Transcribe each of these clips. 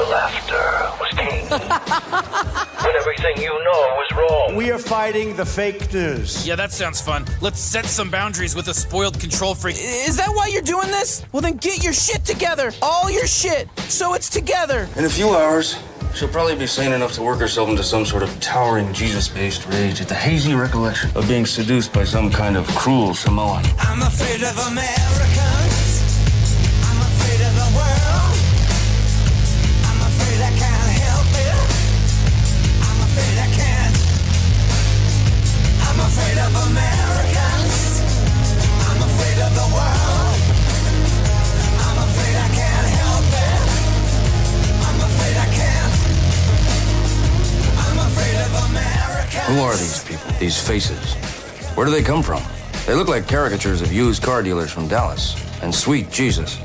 laughter was king. When everything you know was wrong. We are fighting the fake news. Yeah, that sounds fun. Let's set some boundaries with a spoiled control freak. Is that why you're doing this? Well, then get your shit together. All your shit. So it's together. In a few hours, she'll probably be sane enough to work herself into some sort of towering Jesus-based rage at the hazy recollection of being seduced by some kind of cruel Samoan. I'm afraid of Americans. I'm afraid of the world. I'm afraid I can't help it. I'm afraid I can't. I'm afraid of Americans. I'm afraid of the world. I'm afraid I can't help it. I'm afraid I can't. I'm afraid of Americans. Who are these people? These faces? Where do they come from? They look like caricatures of used car dealers from Dallas. And sweet Jesus,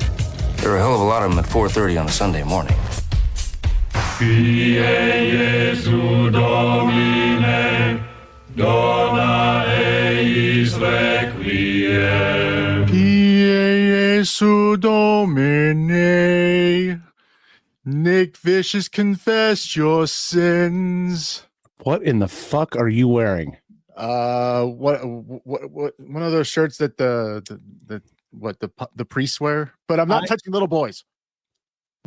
there are a hell of a lot of them at 4:30 on a Sunday morning. Kyrie Jesu Domine, dona eis requiem. Kyrie Jesu Domine. Nick Vicious, confess your sins. What in the fuck are you wearing? What one of those shirts that the priests wear? But I'm not touching little boys.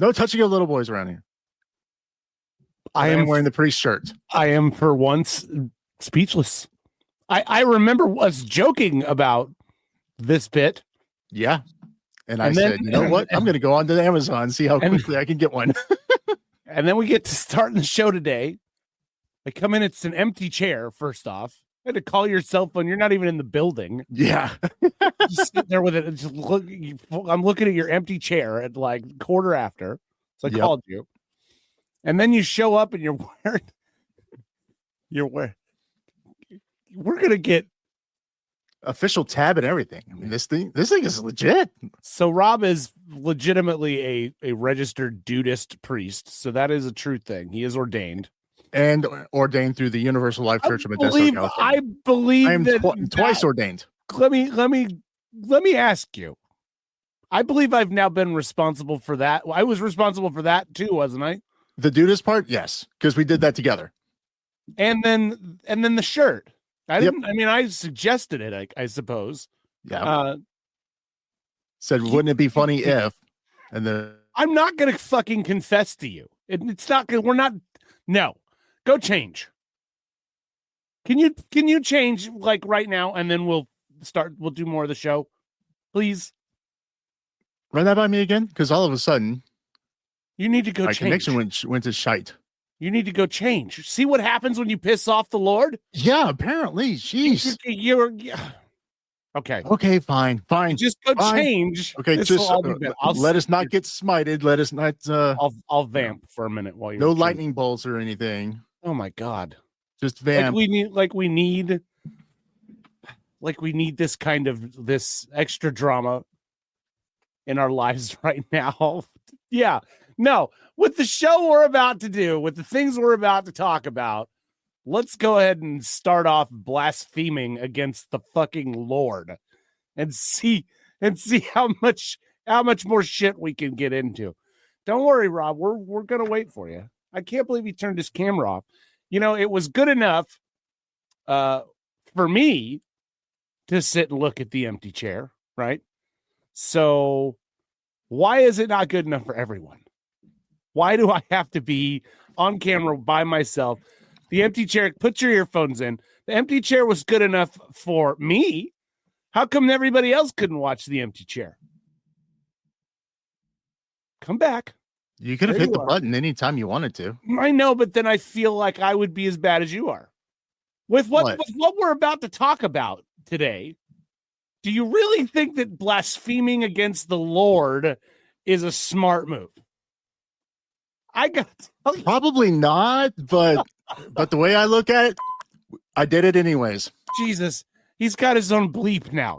No touching of little boys around here. I am wearing the priest shirt. I am for once speechless. I remember us joking about this bit. Yeah. And I said, you know what? I'm going to go on to Amazon and see how quickly I can get one. And then we get to start the show today. I come in, it's an empty chair, first off. You had to call your cell phone. You're not even in the building. Yeah. Just sit there with it. And just look. I'm looking at your empty chair at like quarter after. So I called you. And then you show up and you're wearing. We're going to get official tab and everything. I mean, this thing is legit. So Rob is legitimately a registered Dudist priest. So that is a true thing. He is ordained. And ordained through the Universal Life Church of Modesto, California. I believe I am that twice ordained. Let me ask you. I believe I've now been responsible for that. I was responsible for that too, wasn't I? The Dudist part, yes, because we did that together. And then the shirt. I didn't. I mean, I suggested it. I suppose. Yeah. Said, wouldn't it be funny if? And then I'm not gonna fucking confess to you. It's not good. We're not. No. Go change. Can you change like right now, and then we'll do more of the show, please. Run that by me again, because all of a sudden you need to go. My change. connection went to shite. You need to go change. See what happens when you piss off the Lord? Yeah, apparently. Jeez. You're okay. Okay, fine. Just go change. Okay, just let us not get smited. Let us not. I'll vamp for a minute while you're no lightning bolts or anything. Oh my God! Just vamp. We need this kind of this extra drama in our lives right now. Yeah. No, with the show we're about to do, with the things we're about to talk about, let's go ahead and start off blaspheming against the fucking Lord and see how much more shit we can get into. Don't worry, Rob. We're going to wait for you. I can't believe he turned his camera off. You know, it was good enough for me to sit and look at the empty chair, right? So why is it not good enough for everyone? Why do I have to be on camera by myself? The empty chair, put your earphones in. The empty chair was good enough for me. How come everybody else couldn't watch the empty chair? Come back. You could have hit the button anytime you wanted to. I know, but then I feel like I would be as bad as you are. With what we're about to talk about today, do you really think that blaspheming against the Lord is a smart move? Probably not, but the way I look at it, I did it anyways. Jesus, he's got his own bleep now.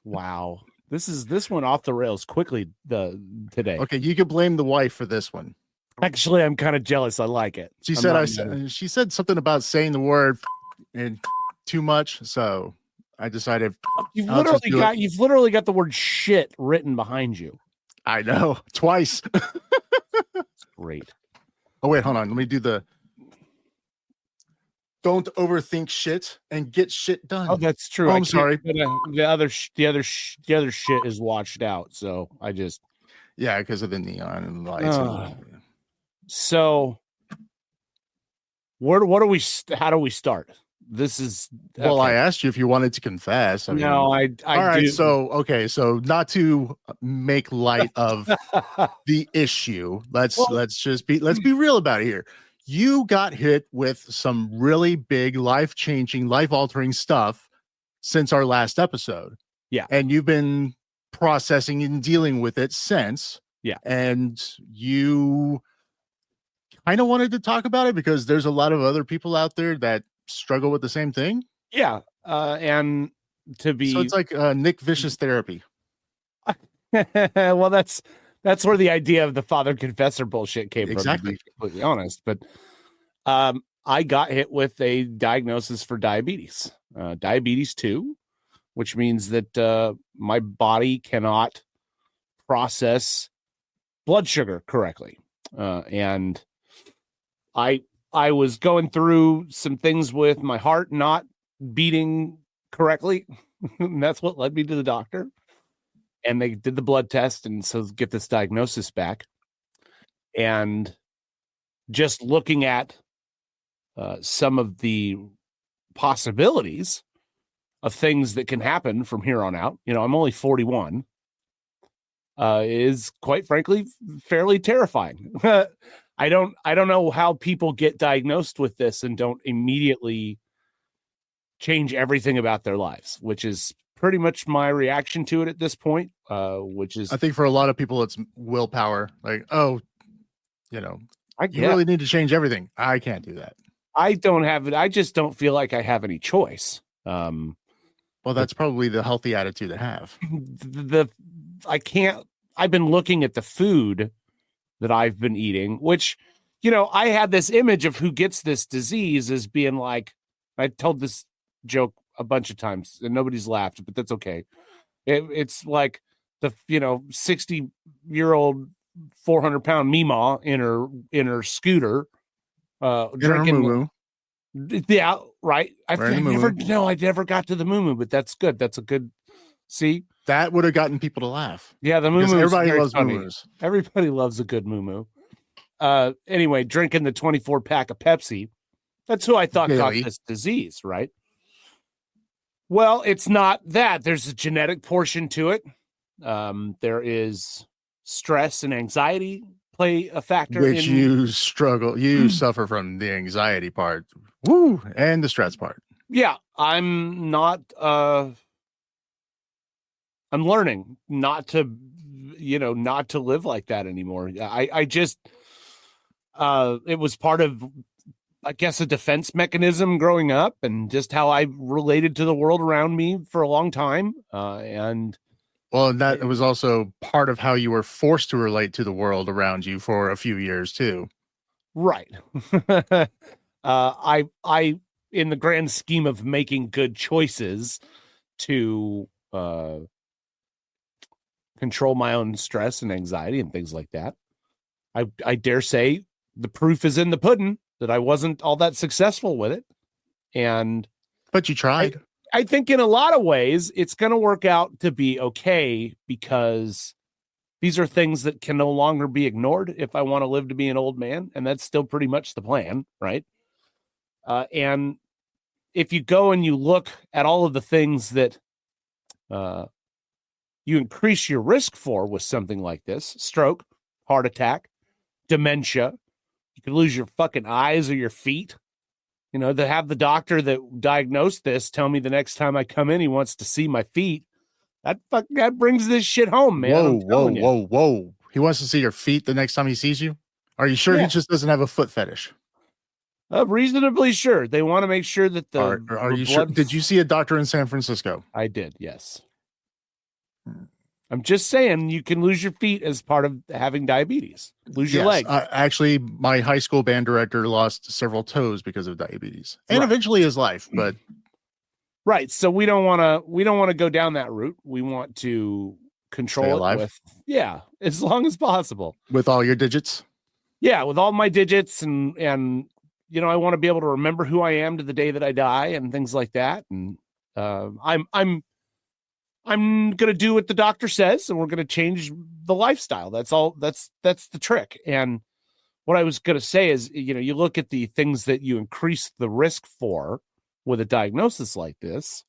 Wow, this went off the rails quickly today. Okay, you could blame the wife for this one. Actually, I'm kind of jealous. I like it. She said something about saying the word and too much, so I decided you've literally got the word shit written behind you. I know, twice. Great. Oh wait, hold on. Let me do the. Don't overthink shit and get shit done. Oh, that's true. Oh, I'm sorry. The other shit is washed out. So I just. Yeah, because of the neon and the lights. So, what do we? How do we start? This is well. okay. I asked you if you wanted to confess. I mean, no, I all right. do. So okay. So not to make light of the issue. Let's be real about it here. You got hit with some really big, life-changing, life-altering stuff since our last episode. Yeah, and you've been processing and dealing with it since. Yeah, and you kind of wanted to talk about it because there's a lot of other people out there that struggle with the same thing. Yeah, and to be so it's like Nick Vicious therapy. Well, that's where the idea of the father confessor bullshit came from. To be completely honest, but I got hit with a diagnosis for diabetes, diabetes 2, which means that my body cannot process blood sugar correctly, and I was going through some things with my heart not beating correctly. And that's what led me to the doctor. And they did the blood test and so get this diagnosis back. And just looking at some of the possibilities of things that can happen from here on out, I'm only 41, is quite frankly fairly terrifying. I don't know how people get diagnosed with this and don't immediately change everything about their lives, which is pretty much my reaction to it at this point. Which is, I think for a lot of people, it's willpower. Like, oh, you really need to change everything. I can't do that. I don't have it. I just don't feel like I have any choice. Well, that's probably the healthy attitude to have. I've been looking at the food that I've been eating, which, I had this image of who gets this disease as being like, I told this joke a bunch of times and nobody's laughed, but that's okay. It's like the 60-year-old 400-pound Meemaw in her scooter drinking. Yeah, right. I never got to the moo, but that's good. That's a good. See, that would have gotten people to laugh. Yeah, the moo. Everybody loves moo-moos. Everybody loves a good moo. Anyway, drinking the 24-pack of Pepsi. That's who I thought got this disease, right? Well, it's not that. There's a genetic portion to it. There is stress and anxiety play a factor. Which you suffer from the anxiety part. Woo! And the stress part. Yeah, I'm not... I'm learning not to live like that anymore. I just... it was part of... I guess a defense mechanism growing up and just how I related to the world around me for a long time. And that was also part of how you were forced to relate to the world around you for a few years too. Right. I, in the grand scheme of making good choices to, control my own stress and anxiety and things like that. I dare say the proof is in the pudding that I wasn't all that successful with it. But you tried. I think in a lot of ways it's going to work out to be okay because these are things that can no longer be ignored if I want to live to be an old man. And that's still pretty much the plan. Right. And if you go and you look at all of the things that you increase your risk for with something like this, stroke, heart attack, dementia, you could lose your fucking eyes or your feet. To have the doctor that diagnosed this tell me the next time I come in, he wants to see my feet. That brings this shit home, man. Whoa. He wants to see your feet the next time he sees you? Are you sure he just doesn't have a foot fetish? Reasonably sure. They want to make sure that Are you sure? Did you see a doctor in San Francisco? I did, yes. I'm just saying you can lose your feet as part of having diabetes. Lose your legs. Actually, my high school band director lost several toes because of diabetes, and eventually his life. But right, so we don't want to go down that route. We want to control it with as long as possible with all your digits. Yeah, with all my digits and I want to be able to remember who I am to the day that I die and things like that. And I'm gonna do what the doctor says, and we're gonna change the lifestyle. That's all. That's the trick. And what I was gonna say is, you look at the things that you increase the risk for with a diagnosis like this,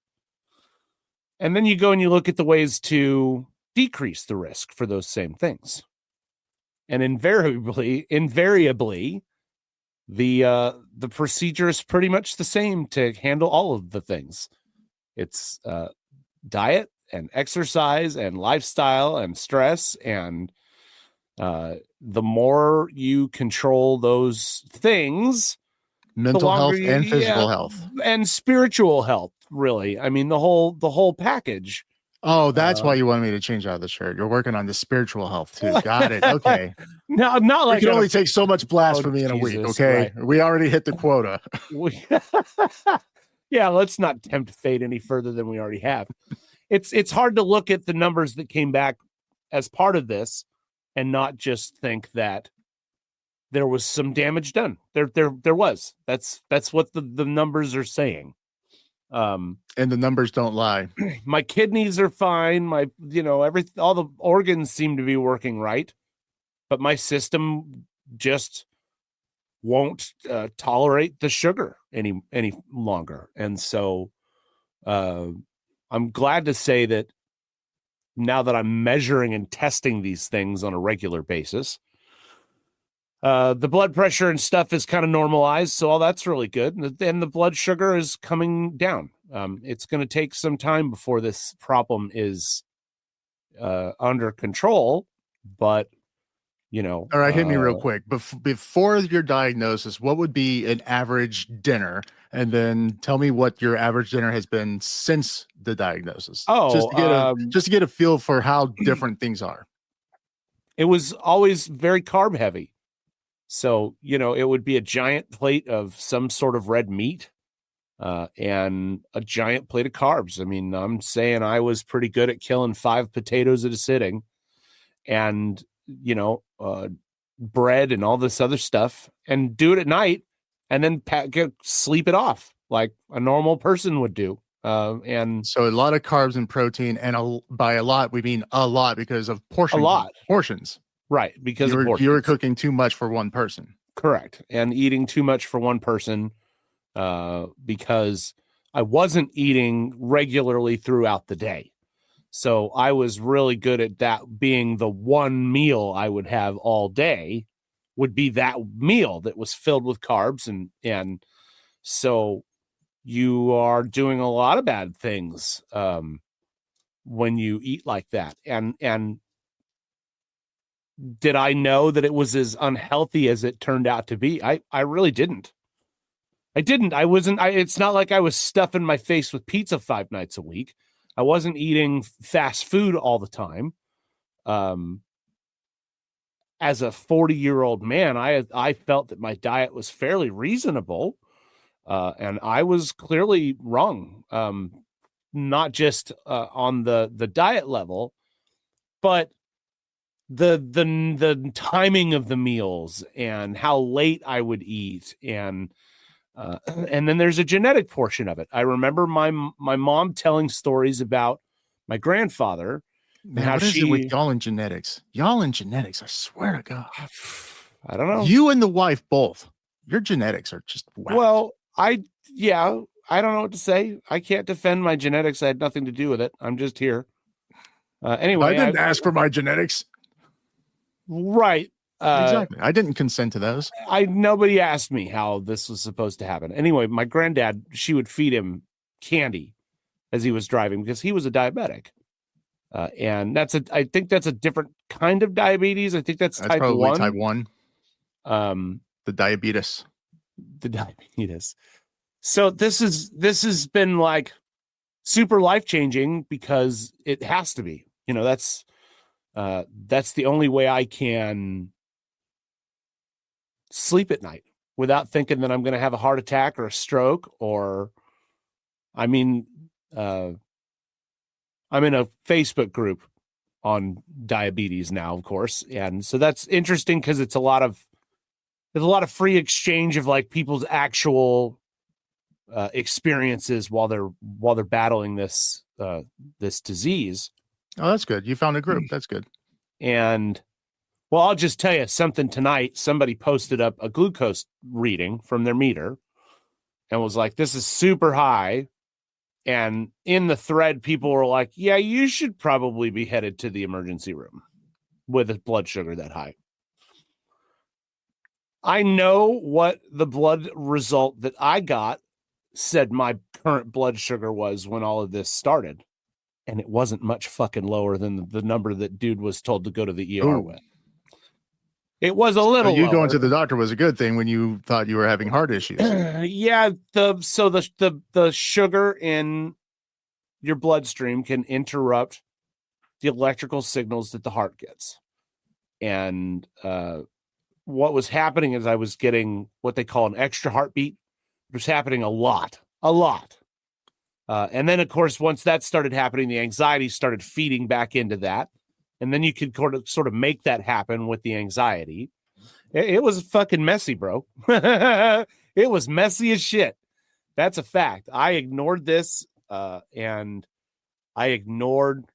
and then you go and you look at the ways to decrease the risk for those same things. And invariably, the procedure is pretty much the same to handle all of the things. It's diet and exercise and lifestyle and stress, and the more you control those things, Mental health and physical health and spiritual health. Really, I mean the whole package. Oh, that's why you wanted me to change out of the shirt. You're working on the spiritual health too. Got it. Okay. No, not like you can only take so much blasphemy in a week. Jesus, Okay, right. we already hit the quota. Yeah, let's not tempt fate any further than we already have. It's hard to look at the numbers that came back as part of this and not just think that there was some damage done. There was. That's what the numbers are saying. And the numbers don't lie. My kidneys are fine. My, all the organs seem to be working right, but my system just won't tolerate the sugar any longer. And so I'm glad to say that now that I'm measuring and testing these things on a regular basis, the blood pressure and stuff is kind of normalized. So all that's really good. And the blood sugar is coming down. It's going to take some time before this problem is under control, but all right, hit me real quick. Before your diagnosis, what would be an average dinner? And then tell me what your average dinner has been since the diagnosis. Just to get a feel for how different things are. It was always very carb heavy. So, it would be a giant plate of some sort of red meat and a giant plate of carbs. I mean, I'm saying I was pretty good at killing 5 potatoes at a sitting, and, bread and all this other stuff, and do it at night and then sleep it off like a normal person would do. And so a lot of carbs and protein, and by a lot, we mean a lot because of portions. Right, because you were cooking too much for one person. Correct, and eating too much for one person because I wasn't eating regularly throughout the day. So I was really good at that being the one meal I would have all day would be that meal that was filled with carbs. And so you are doing a lot of bad things when you eat like that. And did I know that it was as unhealthy as it turned out to be? I really didn't. It's not like I was stuffing my face with pizza 5 nights a week. I wasn't eating fast food all the time. As a 40-year-old man, I felt that my diet was fairly reasonable. And I was clearly wrong. Not just on the diet level, but the timing of the meals and how late I would eat, and then there's a genetic portion of it. I remember my mom telling stories about my grandfather. Man, what is it with y'all in genetics? I swear to God. I don't know. You and the wife both. Your genetics are just whacked. Well, I don't know what to say. I can't defend my genetics. I had nothing to do with it. I'm just here. Anyway, I didn't ask for my genetics. Right. Exactly. I didn't consent to those. Nobody asked me how this was supposed to happen. Anyway, my granddad, she would feed him candy as he was driving because he was a diabetic. And I think that's a different kind of diabetes. I think that's type 1. Type 1. The diabetes. So this has been like super life-changing because it has to be, that's the only way I can sleep at night without thinking that I'm going to have a heart attack or a stroke I'm in a Facebook group on diabetes now, of course. And so that's interesting because it's a lot of there's a lot of free exchange of like people's actual experiences while they're battling this disease. Oh, that's good. You found a group. That's good. And well, I'll just tell you something tonight. Somebody posted up a glucose reading from their meter and was like, this is super high. And in the thread, people were like, yeah, you should probably be headed to the emergency room with a blood sugar that high. I know what the blood result that I got said my current blood sugar was when all of this started. And it wasn't much fucking lower than the number that dude was told to go to the ER with. It was a little so you lower. going to the doctor was a good thing when you thought you were having heart issues. Yeah, the sugar in your bloodstream can interrupt the electrical signals that the heart gets. And what was happening is I was getting what they call an extra heartbeat. It was happening a lot. And then, of course, once that started happening, the anxiety started feeding back into that. And then you could sort of make that happen with the anxiety. It was fucking messy, bro. It was messy as shit. That's a fact. I ignored this and I ignored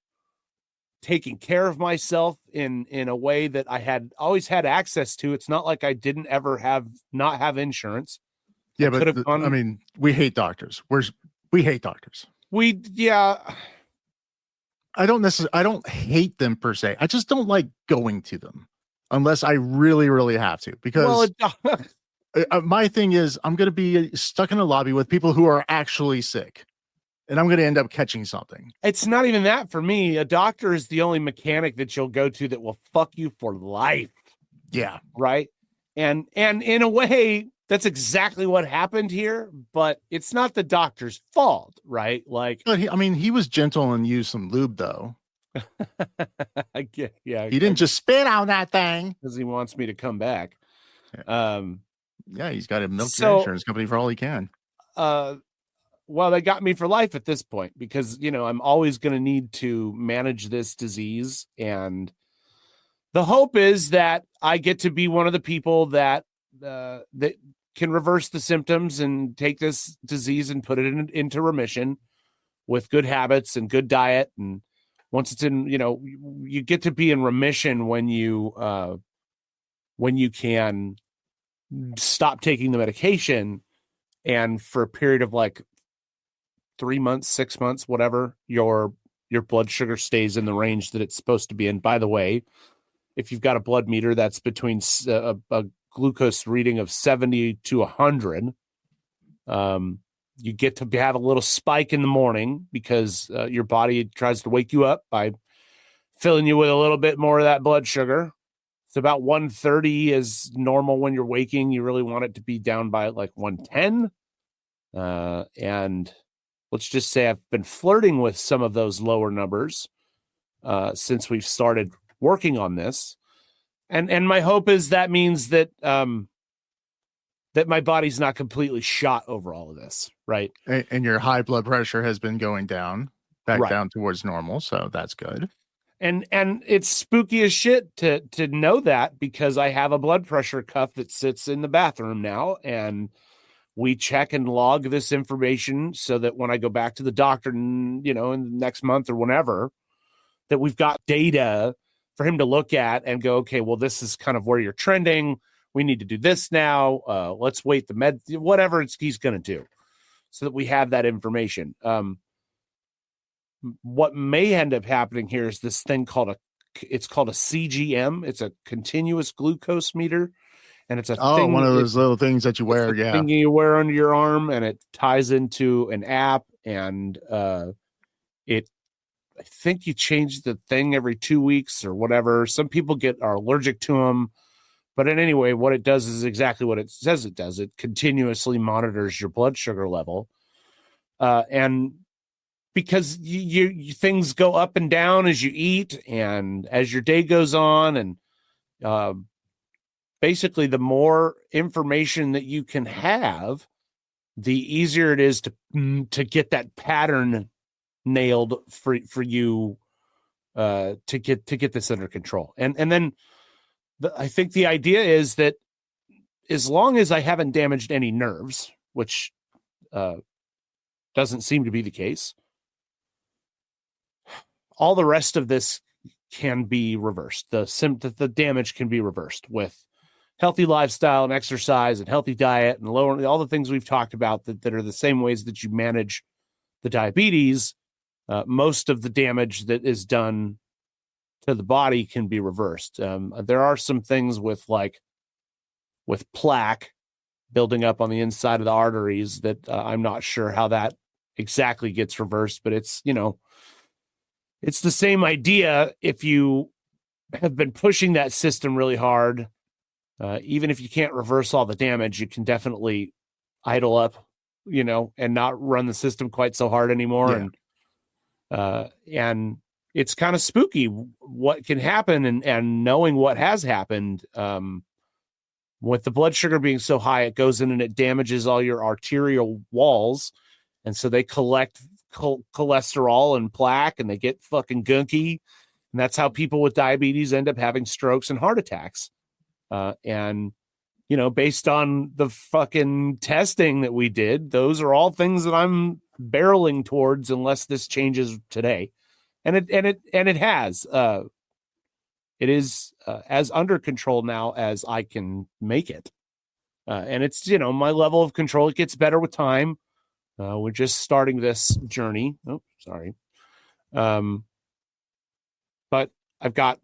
taking care of myself in a way that I had always had access to. It's not like I didn't ever not have insurance. Yeah, but I mean, we hate doctors. We hate doctors. I don't hate them per se. I just don't like going to them unless I really, really have to. Because my thing is, I'm going to be stuck in a lobby with people who are actually sick, and I'm going to end up catching something. It's not even that for me. A doctor is the only mechanic that you'll go to that will fuck you for life. Yeah. Right. And in a way, that's exactly what happened here, but it's not the doctor's fault, right? Like, but he was gentle and used some lube, though. I get, yeah. He didn't just spit on that thing because he wants me to come back. Yeah, he's got to milk your insurance company for all he can. Well, they got me for life at this point because I'm always going to need to manage this disease, and the hope is that I get to be one of the people that can reverse the symptoms and take this disease and put it into remission with good habits and good diet. And once it's in, you get to be in remission when you can stop taking the medication. And for a period of like 3 months, 6 months, whatever, your blood sugar stays in the range that it's supposed to be. And by the way, if you've got a blood meter that's between a glucose reading of 70 to 100, you get to have a little spike in the morning because your body tries to wake you up by filling you with a little bit more of that blood sugar. It's about 130 is normal when you're waking. You really want it to be down by like 110. And let's just say I've been flirting with some of those lower numbers since we've started working on this. And my hope is that means that that my body's not completely shot over all of this, right? And your high blood pressure has been going down, down towards normal, so that's good. And it's spooky as shit to know that because I have a blood pressure cuff that sits in the bathroom now, and we check and log this information so that when I go back to the doctor, in the next month or whenever, that we've got data for him to look at and go, okay, well, this is kind of where you're trending. We need to do this now. Let's wait the med, whatever he's going to do, so that we have that information. What may end up happening here is this thing it's called a CGM. It's a continuous glucose meter. And it's one of those little things that you wear. Yeah. Thing you wear under your arm, and it ties into an app, and I think you change the thing every 2 weeks or whatever. Some people are allergic to them, but anyway, what it does is exactly what it says it does. It continuously monitors your blood sugar level. And because you things go up and down as you eat and as your day goes on, and basically the more information that you can have, the easier it is to get that pattern nailed for you to get this under control. And then I think the idea is that as long as I haven't damaged any nerves, which doesn't seem to be the case, all the rest of this can be reversed. The damage can be reversed with healthy lifestyle and exercise and healthy diet and lowering all the things we've talked about that are the same ways that you manage the diabetes. Most of the damage that is done to the body can be reversed. There are some things with plaque building up on the inside of the arteries that I'm not sure how that exactly gets reversed, but it's the same idea. If you have been pushing that system really hard, even if you can't reverse all the damage, you can definitely idle up, and not run the system quite so hard anymore. Yeah. And it's kind of spooky what can happen, and knowing what has happened, with the blood sugar being so high, it goes in and it damages all your arterial walls. And so they collect cholesterol and plaque, and they get fucking gunky. And that's how people with diabetes end up having strokes and heart attacks. And based on the fucking testing that we did, those are all things that I'm barreling towards unless this changes today. And it has. It is as under control now as I can make it. And it's, my level of control, it gets better with time. We're just starting this journey. Oh, sorry. But I've got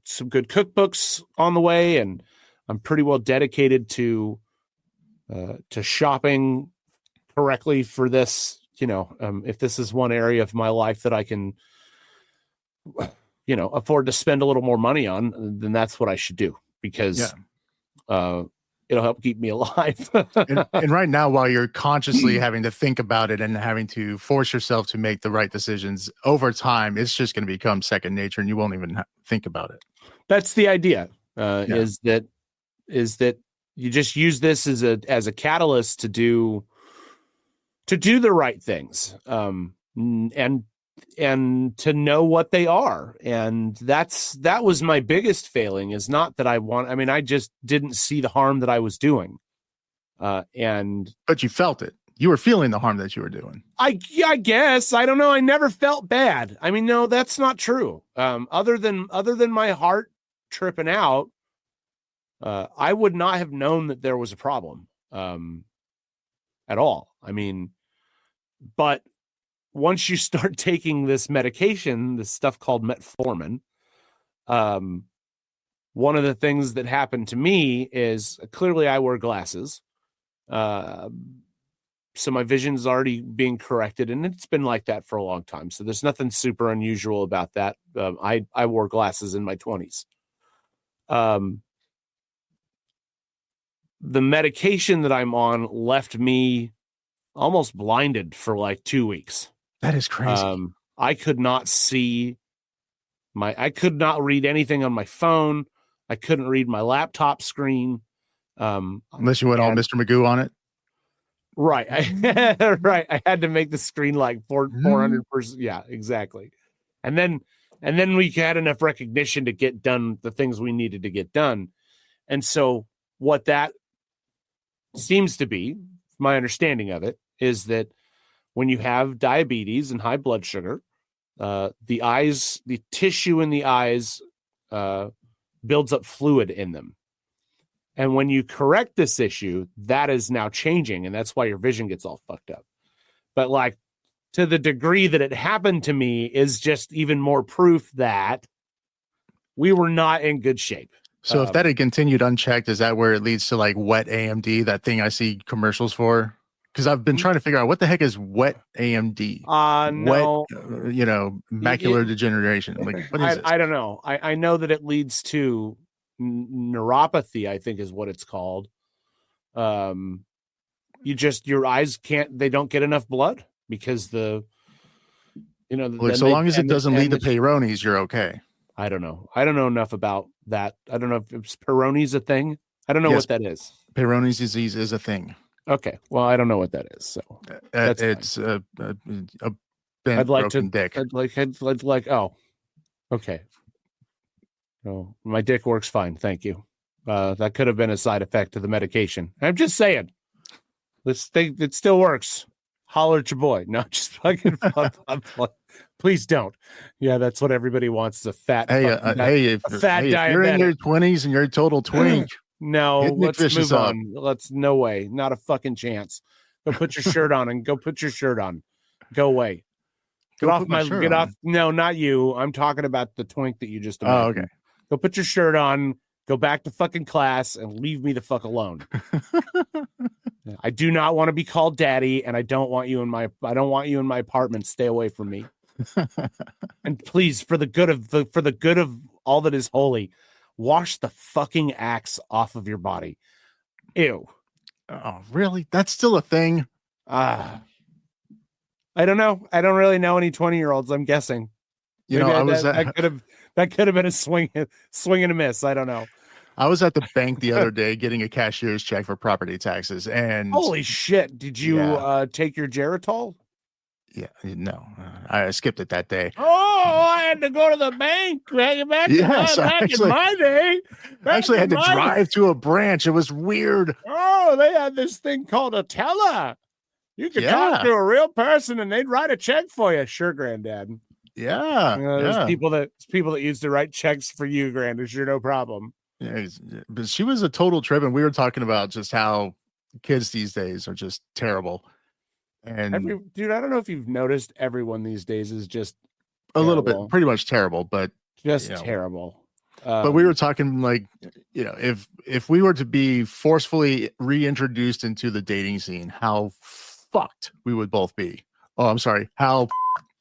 some good cookbooks on the way, and I'm pretty well dedicated to shopping correctly for this. If this is one area of my life that I can, afford to spend a little more money on, then that's what I should do, because it'll help keep me alive. and right now, while you're consciously having to think about it and having to force yourself to make the right decisions, over time, it's just going to become second nature, and you won't even think about it. That's the idea. Is that you just use this as a catalyst to do the right things, and to know what they are. And that was my biggest failing, is not that I just didn't see the harm that I was doing. But you felt it. You were feeling the harm that you were doing. I guess, I don't know. I never felt bad. No, that's not true. Other than my heart tripping out, I would not have known that there was a problem, at all. But once you start taking this medication, this stuff called metformin, one of the things that happened to me is, clearly I wear glasses. So my vision is already being corrected, and it's been like that for a long time. So there's nothing super unusual about that. I wore glasses in my 20s. The medication that I'm on left me almost blinded for 2 weeks. That is crazy. I could not see I could not read anything on my phone. I couldn't read my laptop screen. Unless you went all Mr. Magoo on it. Right. Right. I had to make the screen 400%. Yeah, exactly. And then we had enough recognition to get done the things we needed to get done. And so what that seems to be, my understanding of it, is that when you have diabetes and high blood sugar, the tissue in the eyes builds up fluid in them. And when you correct this issue, that is now changing, and that's why your vision gets all fucked up. But to the degree that it happened to me is just even more proof that we were not in good shape. So if that had continued unchecked, is that where it leads to wet AMD, that thing I see commercials for? Because I've been trying to figure out what the heck is wet AMD. No. Wet, macular degeneration. What is this? I don't know. I know that it leads to neuropathy, I think is what it's called. Your eyes they don't get enough blood because so long as it doesn't lead to Peyronie's, you're okay. I don't know. I don't know enough about that. I don't know if Peyronie's a thing. I don't know what that is. Peyronie's disease is a thing. Okay. Well, I don't know what that is. So it's a bent, broken dick. I'd like, oh, okay. No, my dick works fine. Thank you. That could have been a side effect of the medication. I'm just saying. This thing, it still works. Holler at your boy. No, just fucking please don't. Yeah, that's what everybody wants, is a fat If you're in your 20s and you're a total twink, no, hit Nick let's Vicious move up. on. No way. Not a fucking chance. Go put your shirt on and go put your shirt on. Go away. Get off my shirt on. No, not you. I'm talking about the twink that you just Oh, imagined. okay. Go put your shirt on, go back to fucking class, and leave me the fuck alone. I do not want to be called daddy, and I don't want you in my apartment. Stay away from me. And please, for the good of all that is holy, wash the fucking axe off of your body. Ew. Oh, really? That's still a thing? I don't know. I don't really know any 20-year-olds, I'm guessing. That could have been a swing and a miss. I don't know. I was at the bank the other day getting a cashier's check for property taxes, and holy shit! Did you take your Geritol? Yeah, no, I skipped it that day. Oh, I had to go to the bank. Back in my day. I actually had to drive to a branch. It was weird. Oh, they had this thing called a teller. You could talk to a real person and they'd write a check for you. Sure, Granddad. Yeah. There's people that used to write checks for you, Granddad. Sure, no problem. Yeah, but she was a total trip, and we were talking about just how kids these days are just terrible. And dude, I don't know if you've noticed, everyone these days is just a little bit, pretty much terrible, but just terrible. But we were talking like, if we were to be forcefully reintroduced into the dating scene, how fucked we would both be. Oh, I'm sorry, how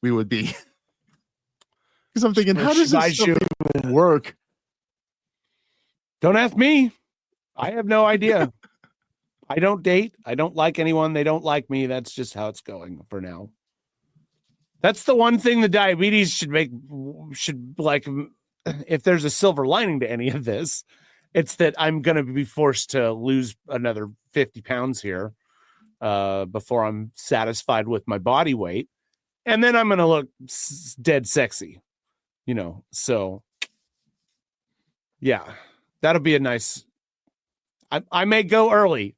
we would be. Because I'm thinking, how does this even work? Don't ask me. I have no idea. I don't date. I don't like anyone. They don't like me. That's just how it's going for now. That's the one thing the diabetes should like, if there's a silver lining to any of this, it's that I'm going to be forced to lose another 50 pounds here before I'm satisfied with my body weight. And then I'm going to look dead sexy, so yeah, that'll be a nice, I may go early,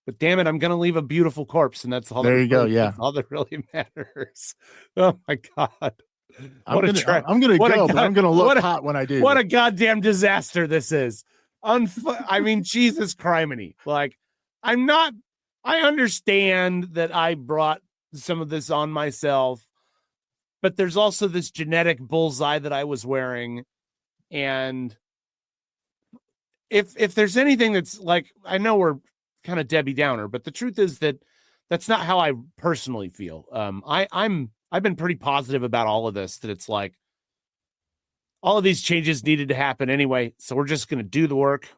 but damn it, I'm going to leave a beautiful corpse. And that's all. There you go. Yeah. That's all that really matters. Oh my God. I'm going to go, but I'm going to look hot when I do. What a goddamn disaster this is. I mean, Jesus criminy. Like, I understand that I brought some of this on myself, but there's also this genetic bullseye that I was wearing. And if there's anything that's like, I know we're kind of Debbie Downer, but the truth is that that's not how I personally feel. I've been pretty positive about all of this, that it's like all of these changes needed to happen anyway. So we're just going to do the work.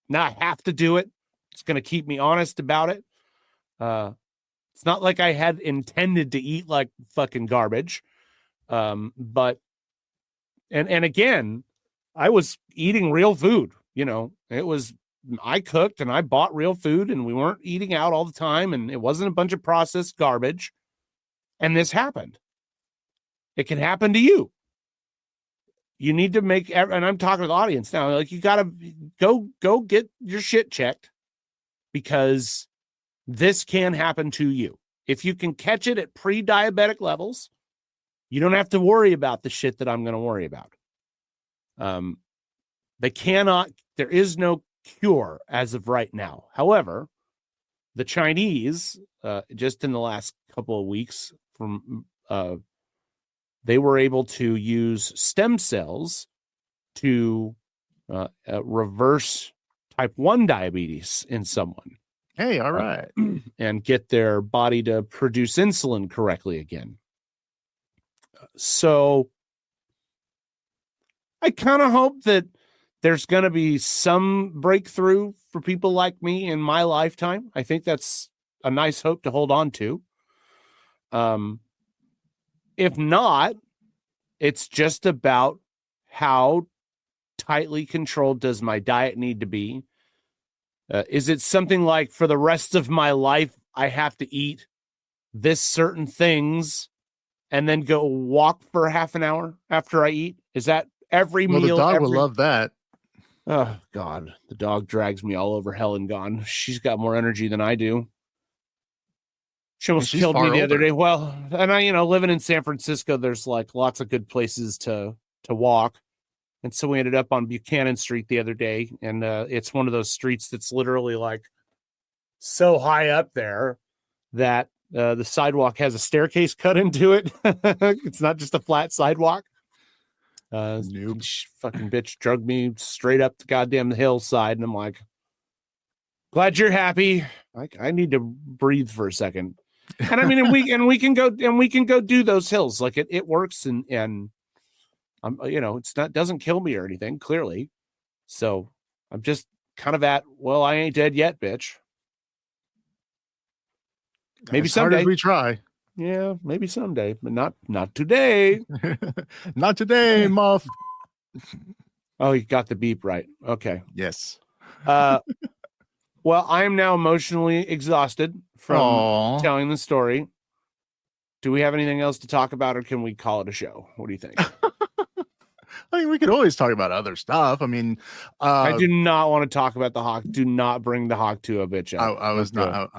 Not have to do it. It's going to keep me honest about it. It's not like I had intended to eat like fucking garbage. But again, I was eating real food, I cooked and I bought real food, and we weren't eating out all the time, and it wasn't a bunch of processed garbage. And this happened. It can happen to you. You need to make, and I'm talking to the audience now, like, you got to go get your shit checked, because this can happen to you. If you can catch it at pre-diabetic levels, you don't have to worry about the shit that I'm going to worry about. There is no cure as of right now. However, the Chinese, just in the last couple of weeks, they were able to use stem cells to reverse type 1 diabetes in someone. Hey, all right. And get their body to produce insulin correctly again. So I kind of hope that there's going to be some breakthrough for people like me in my lifetime. I think that's a nice hope to hold on to. If not, it's just about how tightly controlled does my diet need to be? Is it something like, for the rest of my life, I have to eat this certain things and then go walk for half an hour after I eat? Is that every meal? The dog would love that. Oh God, the dog drags me all over hell and gone. She's got more energy than I do. She almost she's killed me far the other older. day. Well, and I, living in San Francisco, there's like lots of good places to walk. And so we ended up on Buchanan Street the other day. And it's one of those streets that's literally like so high up there that the sidewalk has a staircase cut into it. It's not just a flat sidewalk. Nope. Fucking bitch drug me straight up the goddamn hillside. And I'm like, glad you're happy. I need to breathe for a second. And I mean, and we can go do those hills. Like it works. And I'm, it's not, doesn't kill me or anything, clearly. So I'm just kind of well, I ain't dead yet, bitch. Maybe as hard someday as we try. Yeah, maybe someday, but not today. Not today, muff. Oh, you got the beep right. Okay. Yes. Well, I am now emotionally exhausted from Aww. telling the story. Do we have anything else to talk about, or can we call it a show? What do you think? I mean, we could always talk about other stuff. I mean, I do not want to talk about the Hawk. Do not bring the Hawk to a bitch up. I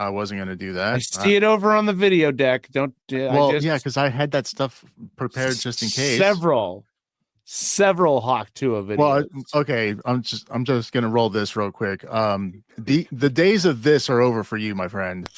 wasn't going to do that. I see it over on the video deck. Don't. Well, yeah, because I had that stuff prepared just in case. Several Hawk Tua videos. Well, okay, I'm just gonna roll this real quick. The days of this are over for you, my friend.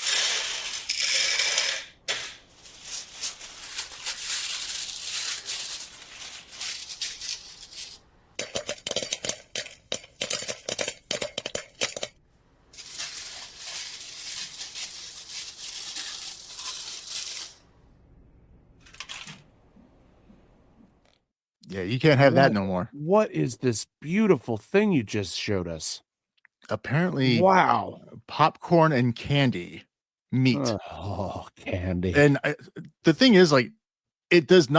Yeah, you can't have that no more. What is this beautiful thing you just showed us? Apparently, wow, popcorn and candy meat. Oh, candy. And the thing is, like, it didn't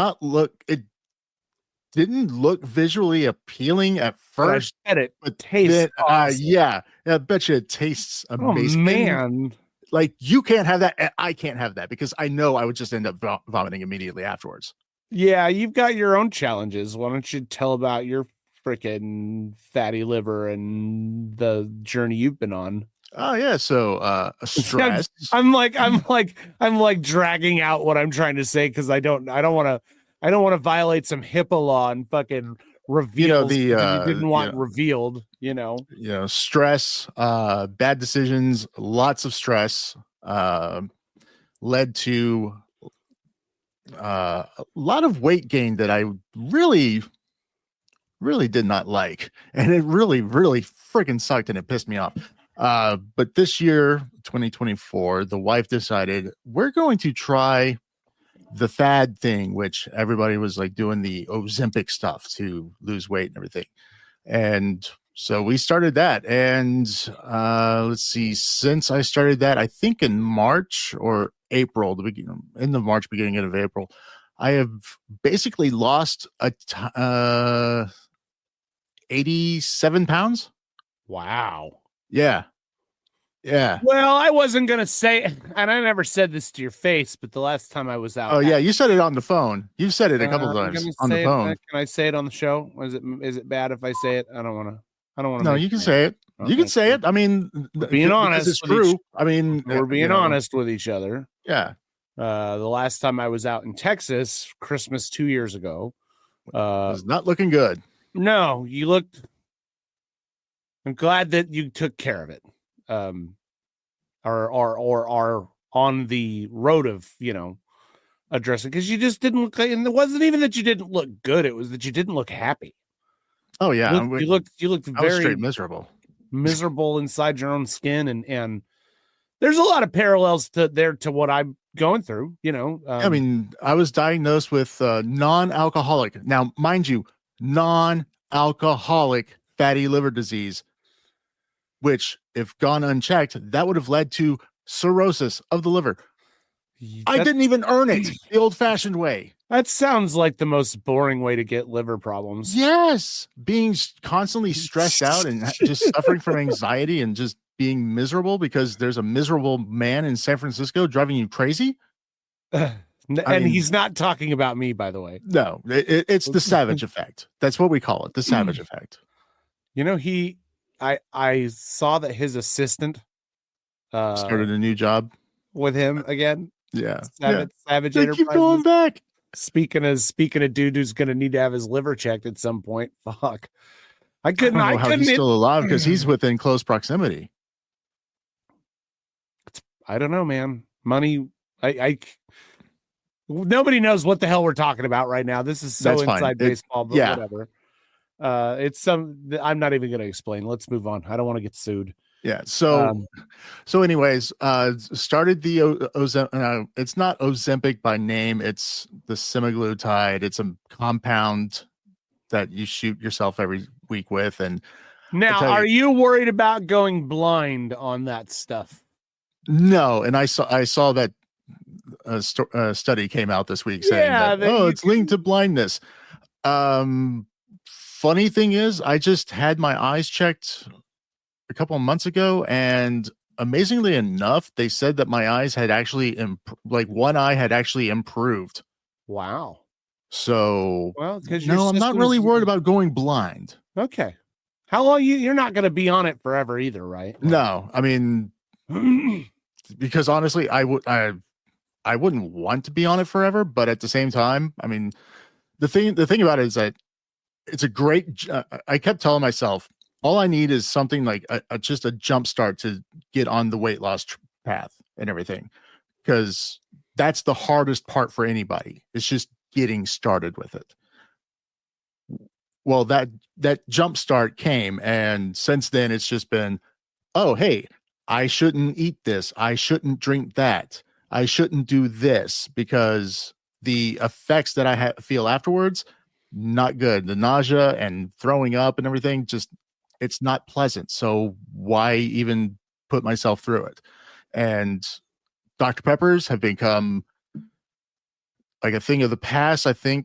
look visually appealing at first. But it tastes awesome. Yeah, I bet you it tastes amazing. Oh, man. Like, you can't have that, and I can't have that because I know I would just end up vomiting immediately afterwards. Yeah, you've got your own challenges. Why don't you tell about your freaking fatty liver and the journey you've been on? Oh yeah, so stress. I'm like dragging out what I'm trying to say because I don't want to violate some HIPAA law and fucking reveal you didn't want revealed. Stress, bad decisions, lots of stress led to a lot of weight gain that I really did not like, and it really freaking sucked, and it pissed me off. But this year, 2024, the wife decided we're going to try the fad thing, which everybody was like doing the Ozempic stuff to lose weight and everything. And so we started that. And let's see, since I started that, I think in March or April, beginning of April, I have basically lost 87 pounds. Wow. Yeah. Well, I wasn't going to say, and I never said this to your face, but the last time I was out. Oh, yeah. You said it on the phone. You've said it a couple times on the phone. Can I say it on the show? Is it bad if I say it? I don't want to. No, you can say it. Okay. You can say it. I mean, being honest, it's true. I mean, we're being honest with each other. Yeah. The last time I was out in Texas, Christmas 2 years ago, it's not looking good. No, you looked. I'm glad that you took care of it. Or are on the road of addressing, because you just didn't look. And it wasn't even that you didn't look good; it was that you didn't look happy. Oh yeah, you looked very straight miserable inside your own skin, and there's a lot of parallels to what I'm going through. I mean, I was diagnosed with non-alcoholic. Now, mind you, non-alcoholic fatty liver disease, which, if gone unchecked, that would have led to cirrhosis of the liver. I didn't even earn it the old-fashioned way. That sounds like the most boring way to get liver problems. Yes, being constantly stressed out and just suffering from anxiety and just being miserable because there's a miserable man in San Francisco driving you crazy. He's not talking about me, by the way. No, it's the savage effect. That's what we call it, the savage effect. You know, I saw that his assistant Started a new job. with him again. Yeah. Savage They keep Enterprises. going back. Speaking of dude who's gonna need to have his liver checked at some point. Fuck. I I don't know how he's still alive because he's within close proximity. I don't know, man. Money. Nobody knows what the hell we're talking about right now. This is so That's fine. inside baseball, but yeah. whatever. I'm not even going to explain. Let's move on. I don't want to get sued. Yeah. So anyways, started the it's not Ozempic by name. It's the semaglutide. It's a compound that you shoot yourself every week with. And now, are you worried about going blind on that stuff? No. And I saw that study came out this week saying that it's linked to blindness. Funny thing is, I just had my eyes checked a couple of months ago, and amazingly enough, they said that my eyes had actually one eye had actually improved. Wow. So, well, because no, I'm not really worried about going blind. Okay. How long you're not going to be on it forever either, right? No, I mean, because honestly, I wouldn't want to be on it forever, but at the same time, I mean, the thing about it is that it's a great. I kept telling myself, all I need is something like just a jump start to get on the weight loss path and everything, because that's the hardest part for anybody. It's just getting started with it. Well, that jump start came, and since then it's just been, oh, hey, I shouldn't eat this. I shouldn't drink that. I shouldn't do this, because the effects that I feel afterwards, not good. The nausea and throwing up and everything, just, it's not pleasant. So why even put myself through it? And Dr. Peppers have become like a thing of the past, I think.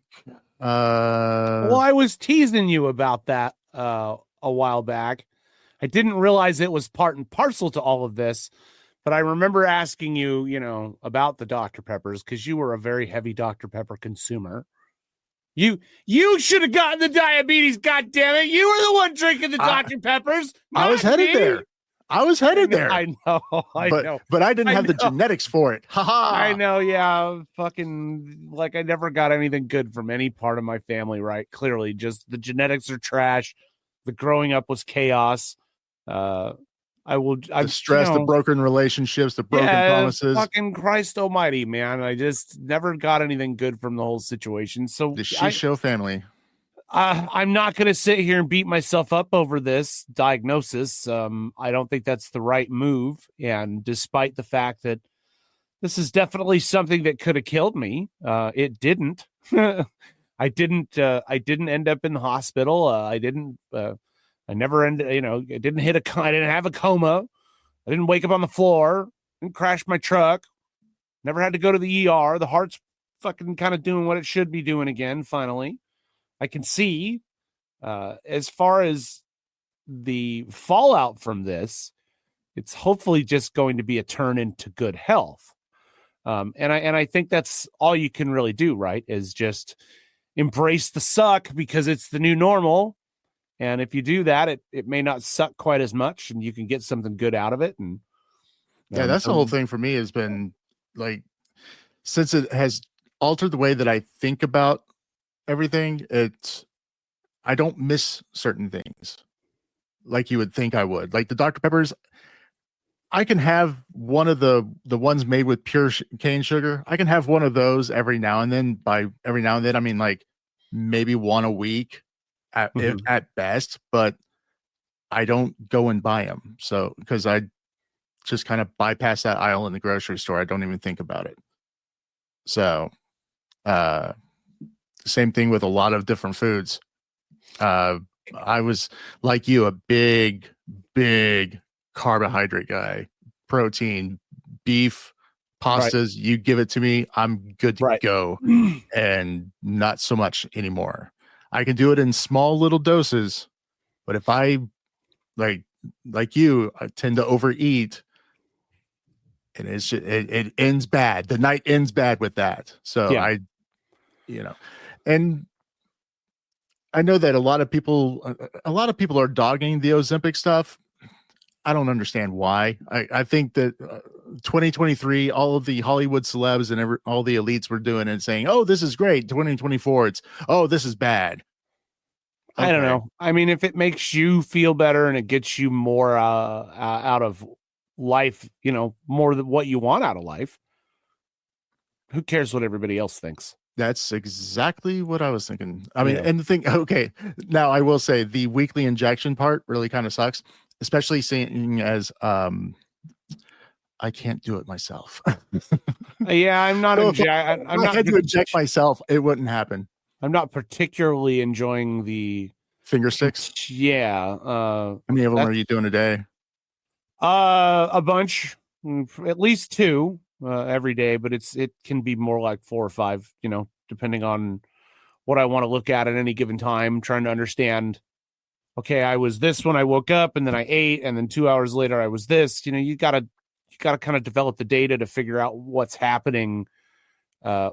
Well, I was teasing you about that a while back. I didn't realize it was part and parcel to all of this, but I remember asking you, about the Dr. Peppers, because you were a very heavy Dr. Pepper consumer. You should have gotten the diabetes, goddammit. You were the one drinking the Dr. Peppers. I was headed there. I know. I know. But I didn't have the genetics for it. Ha. I know. Yeah. Fucking, like, I never got anything good from any part of my family, right? Clearly, just the genetics are trash. The growing up was chaos. The stress, the broken relationships, the broken promises. Fucking Christ almighty, man. I just never got anything good from the whole situation. So the show family. I'm not going to sit here and beat myself up over this diagnosis. I don't think that's the right move. And despite the fact that this is definitely something that could have killed me, it didn't. I didn't end up in the hospital. I never ended, I didn't I didn't have a coma. I didn't wake up on the floor and crash my truck. Never had to go to the ER. The heart's fucking kind of doing what it should be doing again. Finally, I can see, as far as the fallout from this, it's hopefully just going to be a turn into good health. And I think that's all you can really do, right? Is just embrace the suck, because it's the new normal. And if you do that, it may not suck quite as much, and you can get something good out of it. And that's the whole thing for me, has been like, since it has altered the way that I think about everything, I don't miss certain things like you would think I would. Like the Dr. Peppers, I can have one of the ones made with pure cane sugar. I can have one of those every now and then. By every now and then, I mean like maybe one a week at best, but I don't go and buy them. So, because I just kind of bypass that aisle in the grocery store. I don't even think about it. So, same thing with a lot of different foods. I was like you, a big carbohydrate guy, protein, beef, pastas. Right. You give it to me, I'm good to go. And not so much anymore. I can do it in small little doses, but if I like you, I tend to overeat, and it's just, it ends bad. The night ends bad with that. So yeah. And I know that a lot of people are dogging the Ozempic stuff. I don't understand why. I think that 2023, all of the Hollywood celebs and all the elites were doing and saying, "Oh, this is great." 2024, it's, "Oh, this is bad." I don't Okay. know. I mean, if it makes you feel better and it gets you more out of life, more than what you want out of life, who cares what everybody else thinks? That's exactly what I was thinking. I mean, Yeah. and the thing, okay, now I will say the weekly injection part really kind of sucks, especially seeing as I can't do it myself. Yeah, I'm not. So if I'm I not had to inject myself, it wouldn't happen. I'm not particularly enjoying the Finger sticks. Yeah. How many of them are you doing a day? A bunch, at least 2 every day, but it can be more like 4 or 5, depending on what I want to look at any given time, trying to understand, okay, I was this when I woke up and then I ate and then 2 hours later I was this. You gotta kind of develop the data to figure out what's happening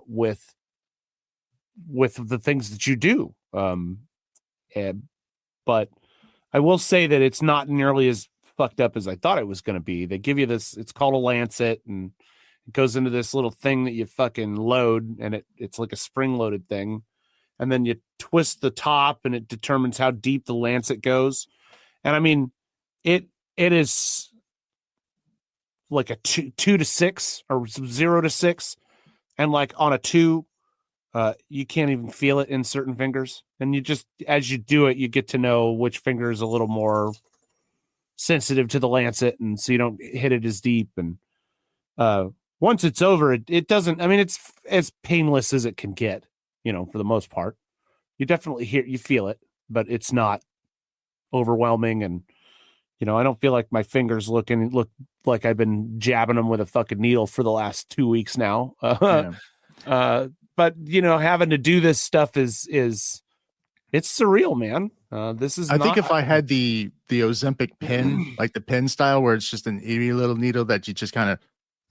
with the things that you do. But I will say that it's not nearly as fucked up as I thought it was going to be. They give you this, it's called a lancet, and it goes into this little thing that you fucking load, and it's like a spring loaded thing. And then you twist the top and it determines how deep the lancet goes. And I mean, it is like a 2 to 6 or 0 to 6. And like on a 2, you can't even feel it in certain fingers. And you just, as you do it, you get to know which finger is a little more sensitive to the lancet, and so you don't hit it as deep. And once it's over, it doesn't, I mean, it's as painless as it can get, for the most part. You definitely you feel it, but it's not overwhelming. And, I don't feel like my fingers look like I've been jabbing them with a fucking needle for the last 2 weeks now. But having to do this stuff is it's surreal, man. I think if I had the Ozempic pin, like the pin style, where it's just an itty little needle that you just kind of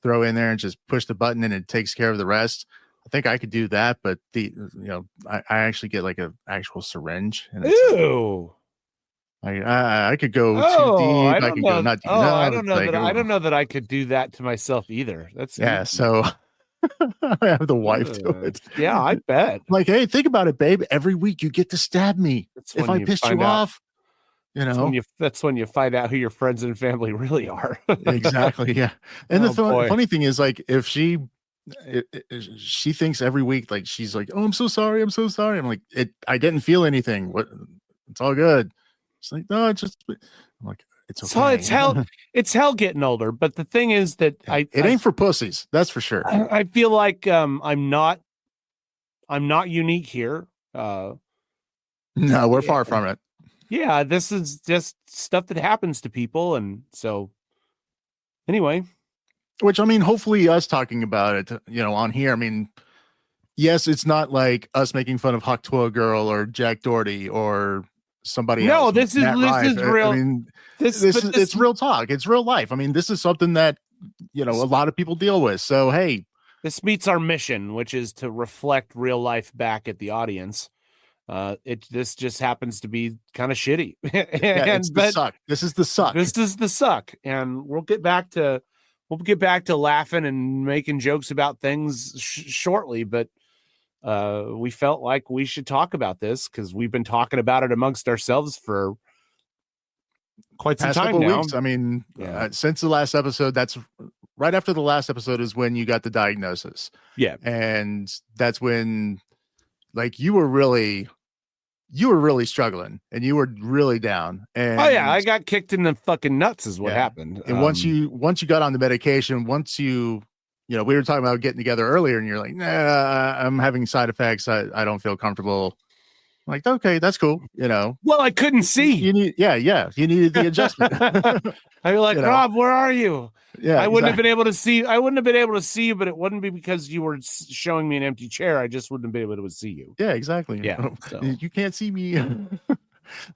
throw in there and just push the button and it takes care of the rest, I think I could do that. But I actually get like an actual syringe. And Ew. I could go too deep. I could go not deep. I don't know I don't know that I could do that to myself either. That's yeah. So I have the wife do it. Yeah, I bet. Like, hey, think about it, babe. Every week you get to stab me. If I pissed you off, that's when you find out who your friends and family really are. Exactly. Yeah. And the funny thing is, like, if she thinks every week, like, she's like, "Oh, I'm so sorry. I'm so sorry." I'm like, I didn't feel anything. It's all good. She's like, "No, it's just," I'm like, "It's okay." So it's hell getting older. But the thing is that it ain't for pussies. That's for sure. I feel like I'm not unique here. No, we're far from it. Yeah, this is just stuff that happens to people. And so anyway, which, I mean, hopefully us talking about it, on here, I mean, yes, it's not like us making fun of Hawk Tuah Girl or Jack Doherty or somebody else. No, this is real. I mean, it's real talk. It's real life. I mean, this is something that, a lot of people deal with. So, hey, this meets our mission, which is to reflect real life back at the audience. This just happens to be kind of shitty. It's the suck. This is the suck. This is the suck. And we'll get back to laughing and making jokes about things shortly. But we felt like we should talk about this because we've been talking about it amongst ourselves for quite some time now. Weeks. I mean, since the last episode, that's right after the last episode is when you got the diagnosis. Yeah. And that's when, like, you were really struggling and you were really down. And I got kicked in the fucking nuts is what happened. And once you got on the medication, we were talking about getting together earlier and you're like, "Nah, I'm having side effects. I don't feel comfortable." I'm like, okay, that's cool. Well, I couldn't see. You needed the adjustment. I'd be like, "Rob, where are you?" Yeah, I wouldn't have been able to see. I wouldn't have been able to see you, but it wouldn't be because you were showing me an empty chair. I just wouldn't have been able to see you. Yeah, exactly. Yeah, so. You can't see me.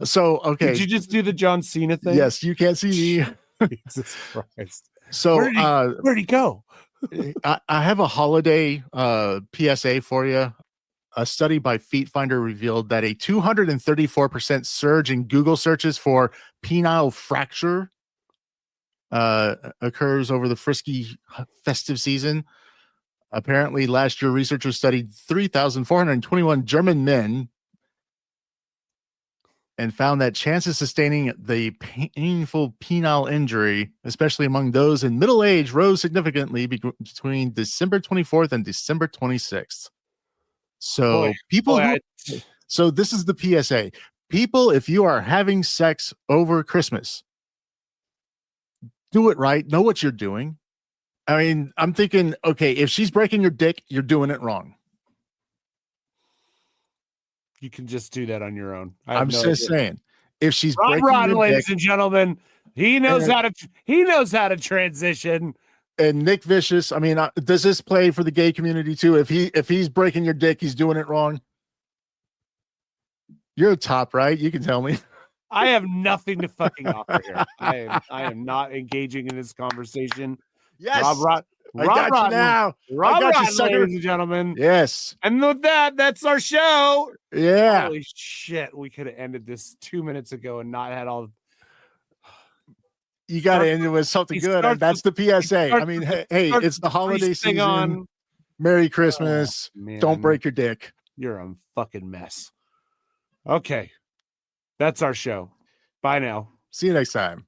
So, okay. Did you just do the John Cena thing? Yes, you can't see me. Jesus Christ. So, where'd he go? I have a holiday PSA for you. a study by Feet Finder revealed that a 234% surge in Google searches for penile fracture occurs over the frisky festive season. Apparently, last year, researchers studied 3,421 German men and found that chances of sustaining the painful penile injury, especially among those in middle age, rose significantly between December 24th and December 26th. So so this is the PSA. People, if you are having sex over Christmas, do it right. Know what you're doing. I mean, I'm thinking, okay, if she's breaking your dick, you're doing it wrong. You can just do that on your own. I'm just saying, if she's Rob breaking Rod, your ladies dick, and gentlemen, he knows how to transition. and Nick Vicious, I mean, does this play for the gay community too? If he's breaking your dick, he's doing it wrong. You're a top, right? You can tell me. I have nothing to fucking offer here. I am not engaging in this conversation. Yes, Rob I got you now. Rob I got you, Rod, sucker. ladies and gentlemen. Yes. And with that, that's our show. Yeah. Holy shit. We could have ended this 2 minutes ago and not had all. You got to end it with something good. And that's the PSA. I mean, hey, it's the holiday season. Merry Christmas. Man. Don't break your dick. You're a fucking mess. Okay. That's our show. Bye now. See you next time.